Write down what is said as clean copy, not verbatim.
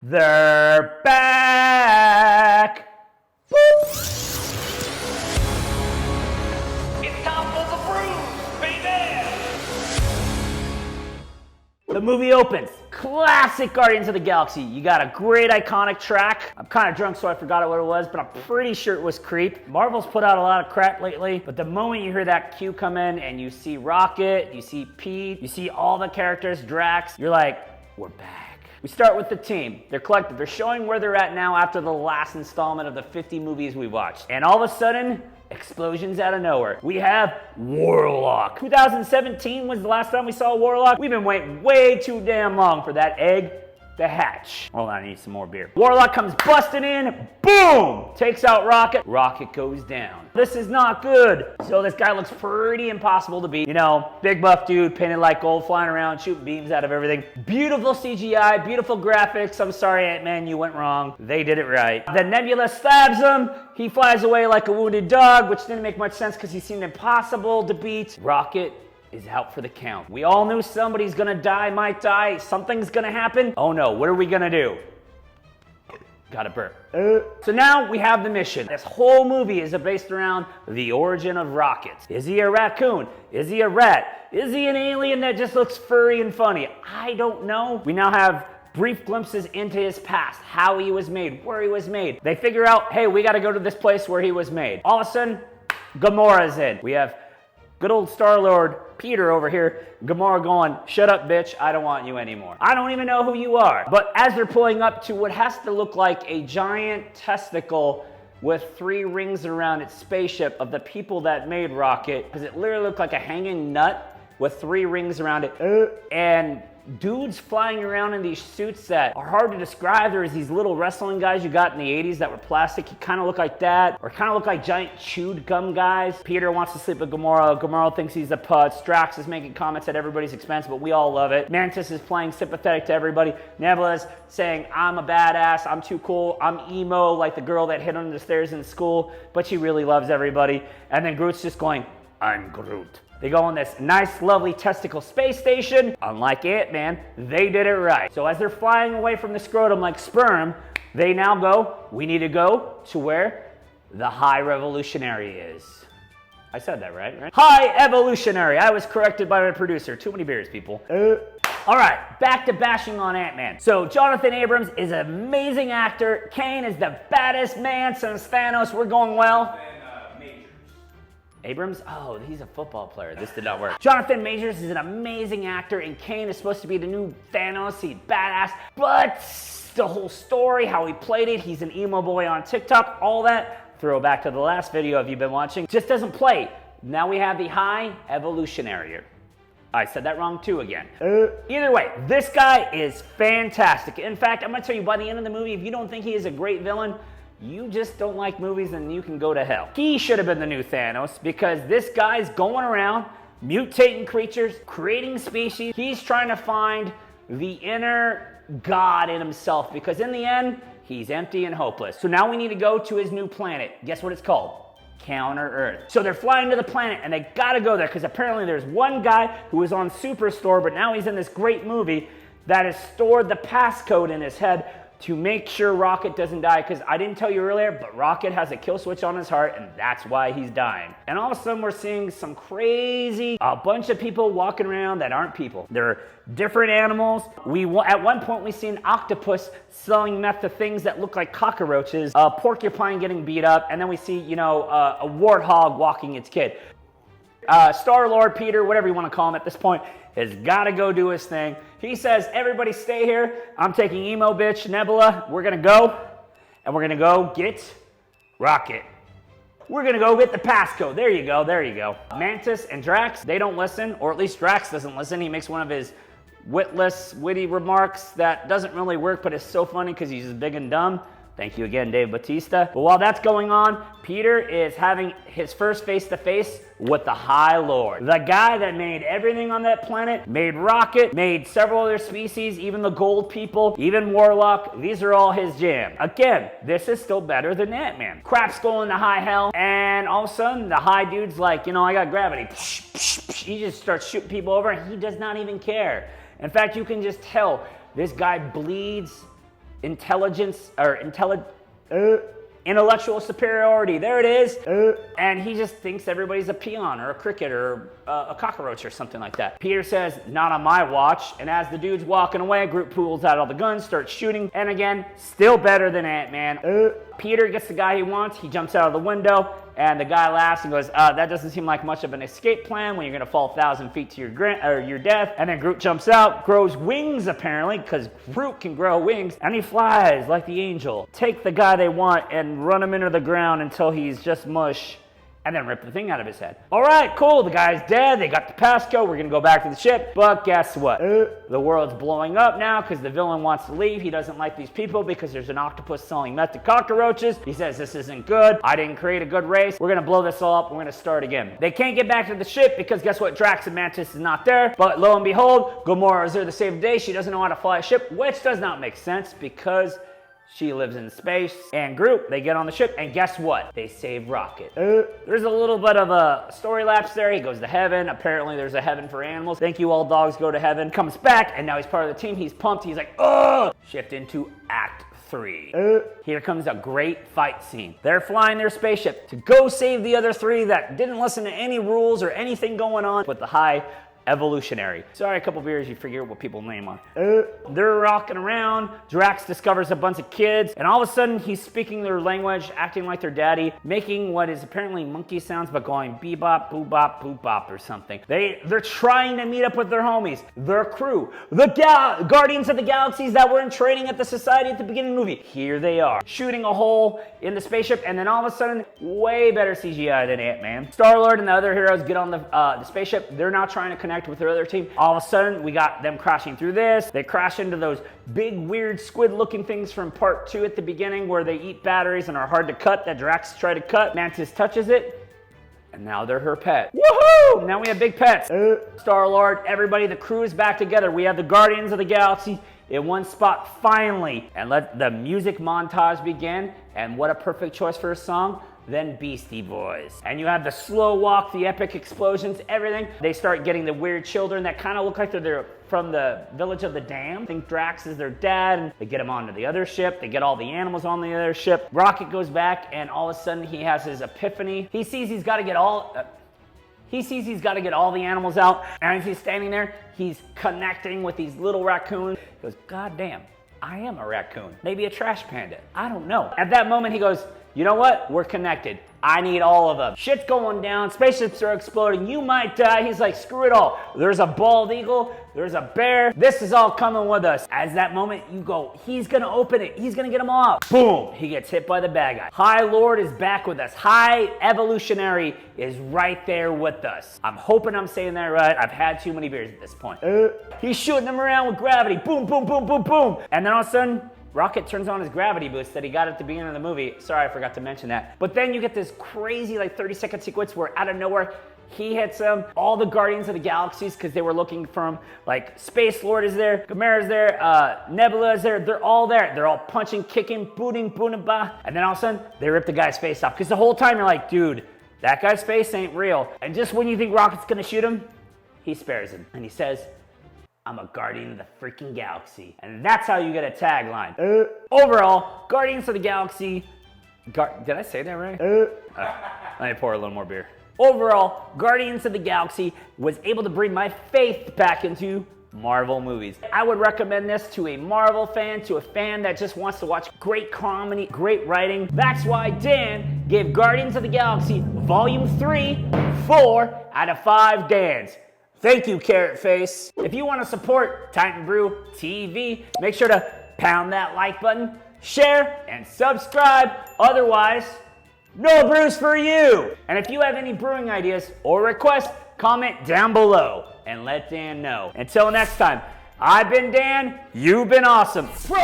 They're back! Boop. It's time for the brews, baby! The movie opens. Classic Guardians of the Galaxy. You got a great iconic track. I'm kind of drunk, so I forgot what it was, but I'm pretty sure it was Creep. Marvel's put out a lot of crap lately, but the moment you hear that cue come in and you see Rocket, you see Pete, you see all the characters, Drax, you're like, we're back. We start with the team. They're collective. They're showing where they're at now after the last installment of the 50 movies we watched. And all of a sudden, explosions out of nowhere. We have Warlock. 2017 was the last time we saw Warlock. We've been waiting way too damn long for that egg to hatch. Hold on, I need some more beer. Warlock comes busting in, boom! Takes out Rocket. Rocket goes down. This is not good. So this guy looks pretty impossible to beat. You know, big buff dude, painted like gold, flying around, shooting beams out of everything. Beautiful CGI, beautiful graphics. I'm sorry, Ant-Man, you went wrong. They did it right. Then Nebula stabs him. He flies away like a wounded dog, which didn't make much sense because he seemed impossible to beat. Rocket is out for the count. We all knew somebody's gonna die, might die, something's gonna happen. Oh no, what are we gonna do? Gotta burp. So now we have the mission. This whole movie is based around the origin of Rocket. Is he a raccoon? Is he a rat? Is he an alien that just looks furry and funny? I don't know. We now have brief glimpses into his past, how he was made, where he was made. They figure out, hey, we gotta go to this place where he was made. All of a sudden, Gamora's in. We have good old Star-Lord Peter over here, Gamora going, shut up, bitch, I don't want you anymore. I don't even know who you are. But as they're pulling up to what has to look like a giant testicle with 3 rings around its spaceship of the people that made Rocket, because it literally looked like a hanging nut with 3 rings around it, and dudes flying around in these suits that are hard to describe. There's these little wrestling guys you got in the 80s that were plastic. He kind of looked like that, or kind of look like giant chewed gum guys. Peter wants to sleep with Gamora. Gamora thinks he's a putz. Drax is making comments at everybody's expense, but we all love it. Mantis is playing sympathetic to everybody. Nebula's saying, I'm a badass, I'm too cool, I'm emo, like the girl that hid under the stairs in school, but she really loves everybody. And then Groot's just going, I'm Groot. They go on this nice, lovely testicle space station. Unlike Ant-Man, they did it right. So as they're flying away from the scrotum like sperm, they now go, we need to go to where the High Evolutionary is. I said that right? High Evolutionary. I was corrected by my producer. Too many beers, people. All right, back to bashing on Ant-Man. So Jonathan Abrams is an amazing actor. Kane is the baddest man since Thanos. We're going well. Abrams? Oh, he's a football player. This did not work. Jonathan Majors is an amazing actor, and Kane is supposed to be the new Thanos. He's badass. But the whole story, how he played it, he's an emo boy on TikTok, all that, throw back to the last video if you've been watching, just doesn't play. Now we have the High Evolutionary. I said that wrong too again. Either way, this guy is fantastic. In fact, I'm gonna tell you, by the end of the movie, if you don't think he is a great villain, you just don't like movies and you can go to hell. He should have been the new Thanos because this guy's going around mutating creatures, creating species. He's trying to find the inner God in himself because in the end, he's empty and hopeless. So now we need to go to his new planet. Guess what it's called? Counter Earth. So they're flying to the planet and they gotta go there because apparently there's one guy who was on Superstore, but now he's in this great movie that has stored the passcode in his head to make sure Rocket doesn't die, because I didn't tell you earlier, but Rocket has a kill switch on his heart, and that's why he's dying. And all of a sudden, we're seeing some crazy, a bunch of people walking around that aren't people. They're different animals. At one point, we see an octopus selling meth to things that look like cockroaches, a porcupine getting beat up, and then we see, you know, a warthog walking its kid. Star-Lord, Peter, whatever you want to call him at this point, has got to go do his thing. He says, everybody stay here. I'm taking emo bitch, Nebula. We're going to go, and we're going to go get Rocket. We're going to go get the passcode. There you go, there you go. Mantis and Drax, they don't listen, or at least Drax doesn't listen. He makes one of his witless, witty remarks that doesn't really work, but it's so funny because he's just big and dumb. Thank you again, Dave Bautista. But while that's going on, Peter is having his first face-to-face with the High Lord. The guy that made everything on that planet, made Rocket, made several other species, even the gold people, even Warlock. These are all his jam. Again, this is still better than Ant-Man. Crap's going to high hell, and all of a sudden, the High dude's like, you know, I got gravity. He just starts shooting people over, and he does not even care. In fact, you can just tell this guy bleeds intelligence or intellectual superiority. There it is. And he just thinks everybody's a peon or a cricket or a cockroach or something like that. Peter says, not on my watch. And as the dude's walking away, group pulls out all the guns, starts shooting. And again, still better than Ant-Man. Peter gets the guy he wants. He jumps out of the window. And the guy laughs and goes, that doesn't seem like much of an escape plan when you're going to fall 1,000 feet to your death. And then Groot jumps out, grows wings apparently, because Groot can grow wings, and he flies like the angel. Take the guy they want and run him into the ground until he's just mush, and then rip the thing out of his head. All right, cool, the guy's dead, they got the passcode, we're gonna go back to the ship, but guess what? The world's blowing up now because the villain wants to leave. He doesn't like these people because there's an octopus selling meth to cockroaches. He says, this isn't good, I didn't create a good race, we're gonna blow this all up, we're gonna start again. They can't get back to the ship because guess what? Drax and Mantis is not there, but lo and behold, Gamora is there to save the day. She doesn't know how to fly a ship, which does not make sense because she lives in space. And Groot, they get on the ship, and guess what? They save Rocket. There's a little bit of a story lapse there. He goes to heaven. Apparently, there's a heaven for animals. Thank you, all dogs go to heaven. Comes back, and now he's part of the team. He's pumped. He's like, ugh! Shift into Act 3. Here comes a great fight scene. They're flying their spaceship to go save the other three that didn't listen to any rules or anything going on with the High Evolutionary. Sorry, a couple beers, you figure out what people's name are. They're rocking around. Drax discovers a bunch of kids, and all of a sudden he's speaking their language, acting like their daddy, making what is apparently monkey sounds, but going bebop, boobop, boop-bop or something. They're trying to meet up with their homies, their crew, the Guardians of the Galaxies that were in training at the Society at the beginning of the movie. Here they are, shooting a hole in the spaceship, and then all of a sudden, way better CGI than Ant-Man. Star-Lord and the other heroes get on the spaceship. They're now trying to connect with their other team. All of a sudden, we got them crashing through this. They crash into those big, weird squid-looking things from part 2 at the beginning where they eat batteries and are hard to cut that Drax tried to cut. Mantis touches it, and now they're her pet. Woohoo! Now we have big pets. Star-Lord, everybody, the crew is back together. We have the Guardians of the Galaxy in one spot finally. And let the music montage begin. And what a perfect choice for a song. Then Beastie Boys. And you have the slow walk, the epic explosions, everything. They start getting the weird children that kind of look like they're from the Village of the Damned. I think Drax is their dad, and they get him onto the other ship. They get all the animals on the other ship. Rocket goes back, and all of a sudden he has his epiphany. He sees he's got to get all the animals out, and as he's standing there, he's connecting with these little raccoons. He goes, God damn, I am a raccoon. Maybe a trash panda. I don't know. At that moment, he goes, you know what? We're connected. I need all of them. Shit's going down. Spaceships are exploding. You might die. He's like, screw it all. There's a bald eagle. There's a bear. This is all coming with us. As that moment, you go, he's going to open it. He's going to get them all out. Boom. He gets hit by the bad guy. High Lord is back with us. High Evolutionary is right there with us. I'm hoping I'm saying that right. I've had too many beers at this point. He's shooting them around with gravity. Boom, boom, boom, boom, boom. And then all of a sudden, Rocket turns on his gravity boost that he got at the beginning of the movie. Sorry, I forgot to mention that. But then you get this crazy 30-second sequence where out of nowhere, he hits them. All the Guardians of the Galaxies, because they were looking for him, like Space Lord is there, Gamera's there, Nebula is there. They're all there. They're all punching, kicking, booting, bah. And then all of a sudden, they rip the guy's face off. Because the whole time you're like, dude, that guy's face ain't real. And just when you think Rocket's gonna shoot him, he spares him. And he says, I'm a Guardian of the freaking Galaxy. And that's how you get a tagline. Overall, Guardians of the Galaxy... Did I say that right? Let me pour a little more beer. Overall, Guardians of the Galaxy was able to bring my faith back into Marvel movies. I would recommend this to a Marvel fan, to a fan that just wants to watch great comedy, great writing. That's why Dan gave Guardians of the Galaxy Volume 3 4 out of 5 Dans. Thank you, Carrot Face. If you want to support Titan Brew TV, make sure to pound that like button, share, and subscribe. Otherwise, no brews for you. And if you have any brewing ideas or requests, comment down below and let Dan know. Until next time, I've been Dan, you've been awesome. Bro!